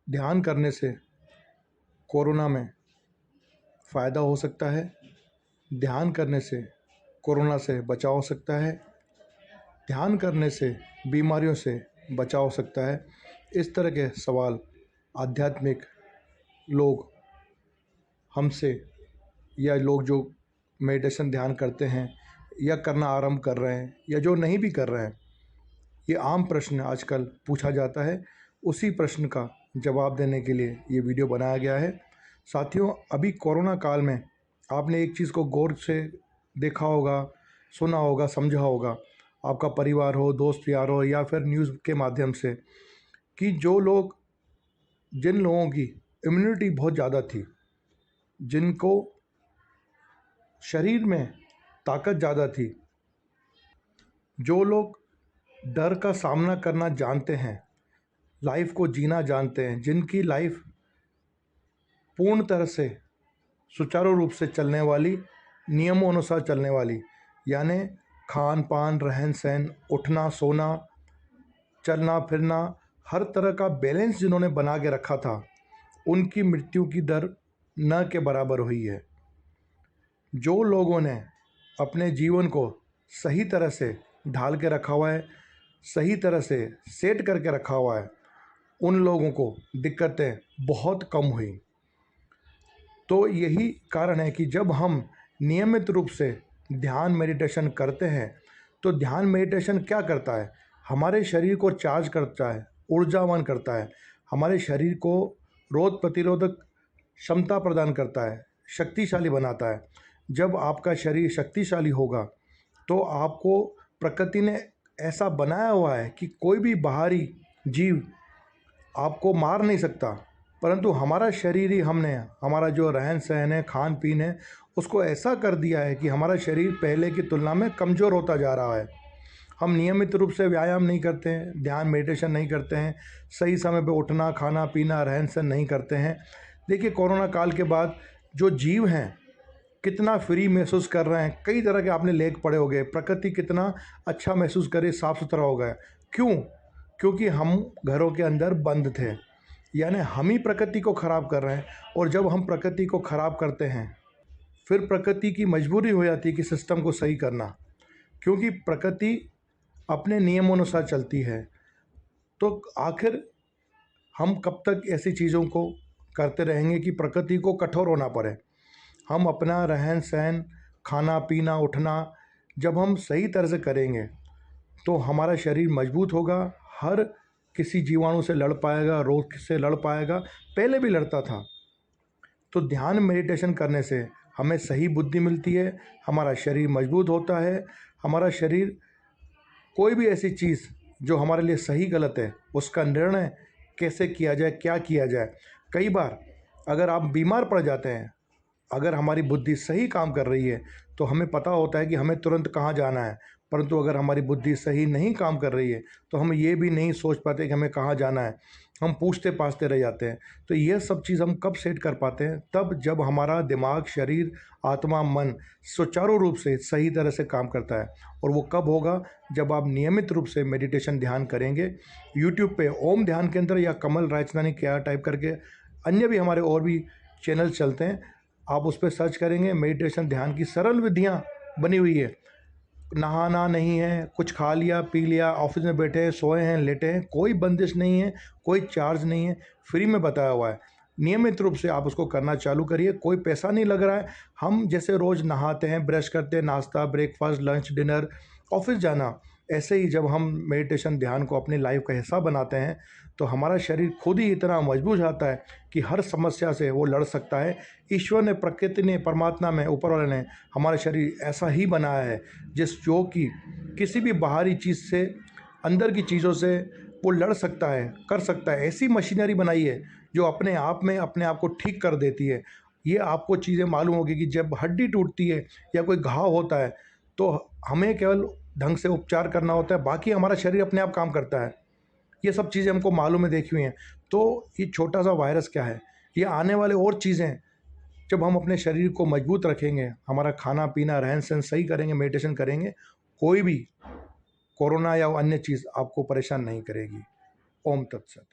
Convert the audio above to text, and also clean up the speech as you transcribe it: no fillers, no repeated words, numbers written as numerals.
ध्यान करने से कोरोना में फ़ायदा हो सकता है। ध्यान करने से कोरोना से बचाव हो सकता है। ध्यान करने से बीमारियों से बचाव हो सकता है। इस तरह के सवाल आध्यात्मिक लोग हमसे, या लोग जो मेडिटेशन ध्यान करते हैं या करना आरंभ कर रहे हैं या जो नहीं भी कर रहे हैं, ये आम प्रश्न आजकल पूछा जाता है। उसी प्रश्न का जवाब देने के लिए ये वीडियो बनाया गया है। साथियों, अभी कोरोना काल में आपने एक चीज़ को गौर से देखा होगा, सुना होगा, समझा होगा, आपका परिवार हो, दोस्त यार हो, या फिर न्यूज़ के माध्यम से, कि जिन लोगों की इम्यूनिटी बहुत ज़्यादा थी, जिनको शरीर में ताकत ज़्यादा थी, जो लोग डर का सामना करना जानते हैं, लाइफ को जीना जानते हैं, जिनकी लाइफ पूर्ण तरह से सुचारू रूप से चलने वाली, नियमों अनुसार चलने वाली, यानी खान पान, रहन सहन, उठना सोना, चलना फिरना, हर तरह का बैलेंस जिन्होंने बना के रखा था, उनकी मृत्यु की दर न के बराबर हुई है। जो लोगों ने अपने जीवन को सही तरह से ढाल के रखा हुआ है, सही तरह से सेट करके रखा हुआ है, उन लोगों को दिक्कतें बहुत कम हुई। तो यही कारण है कि जब हम नियमित रूप से ध्यान मेडिटेशन करते हैं, तो ध्यान मेडिटेशन क्या करता है? हमारे शरीर को चार्ज करता है, ऊर्जावान करता है, हमारे शरीर को रोग प्रतिरोधक क्षमता प्रदान करता है, शक्तिशाली बनाता है। जब आपका शरीर शक्तिशाली होगा तो आपको प्रकृति ने ऐसा बनाया हुआ है कि कोई भी बाहरी जीव आपको मार नहीं सकता, परंतु हमारा शरीर ही हमारा जो रहन सहन है, खान पीन है, उसको ऐसा कर दिया है कि हमारा शरीर पहले की तुलना में कमज़ोर होता जा रहा है। हम नियमित रूप से व्यायाम नहीं करते हैं, ध्यान मेडिटेशन नहीं करते हैं, सही समय पे उठना, खाना पीना, रहन सहन नहीं करते हैं। देखिए, कोरोना काल के बाद जो जीव हैं कितना फ्री महसूस कर रहे हैं। कई तरह के आपने लेख पढ़े होंगे, प्रकृति कितना अच्छा महसूस करे, साफ़ सुथरा हो गया। क्यों? क्योंकि हम घरों के अंदर बंद थे, यानी हम ही प्रकृति को ख़राब कर रहे हैं। और जब हम प्रकृति को ख़राब करते हैं, फिर प्रकृति की मजबूरी हो जाती है कि सिस्टम को सही करना, क्योंकि प्रकृति अपने नियमों अनुसार चलती है। तो आखिर हम कब तक ऐसी चीज़ों को करते रहेंगे कि प्रकृति को कठोर होना पड़े? हम अपना रहन सहन, खाना पीना, उठना जब हम सही तरह से करेंगे तो हमारा शरीर मजबूत होगा, हर किसी जीवाणु से लड़ पाएगा, रोग से लड़ पाएगा, पहले भी लड़ता था। तो ध्यान मेडिटेशन करने से हमें सही बुद्धि मिलती है, हमारा शरीर मजबूत होता है। हमारा शरीर कोई भी ऐसी चीज़ जो हमारे लिए सही गलत है, उसका निर्णय कैसे किया जाए, क्या किया जाए। कई बार अगर आप बीमार पड़ जाते हैं, अगर हमारी बुद्धि सही काम कर रही है तो हमें पता होता है कि हमें तुरंत कहाँ जाना है, परंतु अगर हमारी बुद्धि सही नहीं काम कर रही है तो हम ये भी नहीं सोच पाते कि हमें कहाँ जाना है, हम पूछते पाछते रह जाते हैं। तो ये सब चीज़ हम कब सेट कर पाते हैं? तब जब हमारा दिमाग, शरीर, आत्मा, मन सुचारू रूप से सही तरह से काम करता है। और वो कब होगा? जब आप नियमित रूप से मेडिटेशन ध्यान करेंगे। यूट्यूब पे ओम ध्यान केंद्र या कमल राजस्थानी क्या टाइप करके अन्य भी हमारे और भी चैनल चलते हैं, आप उस पर सर्च करेंगे, मेडिटेशन ध्यान की सरल विधियाँ बनी हुई है। नहाना नहीं है, कुछ खा लिया पी लिया, ऑफिस में बैठे हैं, सोए हैं, लेटे हैं, कोई बंदिश नहीं है, कोई चार्ज नहीं है, फ्री में बताया हुआ है। नियमित रूप से आप उसको करना चालू करिए, कोई पैसा नहीं लग रहा है। हम जैसे रोज़ नहाते हैं, ब्रश करते हैं, नाश्ता, ब्रेकफास्ट, लंच, डिनर, ऑफिस जाना, ऐसे ही जब हम मेडिटेशन ध्यान को अपनी लाइफ का हिस्सा बनाते हैं तो हमारा शरीर खुद ही इतना मजबूत आता है कि हर समस्या से वो लड़ सकता है। ईश्वर ने, प्रकृति ने, परमात्मा में, ऊपर वाले ने हमारा शरीर ऐसा ही बनाया है जो कि किसी भी बाहरी चीज़ से, अंदर की चीज़ों से वो लड़ सकता है, कर सकता है। ऐसी मशीनरी बनाई है जो अपने आप में अपने आप को ठीक कर देती है। ये आपको चीज़ें मालूम होगी कि जब हड्डी टूटती है या कोई घाव होता है तो हमें केवल ढंग से उपचार करना होता है, बाकी हमारा शरीर अपने आप काम करता है। ये सब चीज़ें हमको मालूम है, देखी हुई हैं। तो ये छोटा सा वायरस क्या है, ये आने वाले और चीज़ें जब हम अपने शरीर को मजबूत रखेंगे, हमारा खाना पीना, रहन सहन सही करेंगे, मेडिटेशन करेंगे, कोई भी कोरोना या अन्य चीज़ आपको परेशान नहीं करेगी। ओम तत्सत।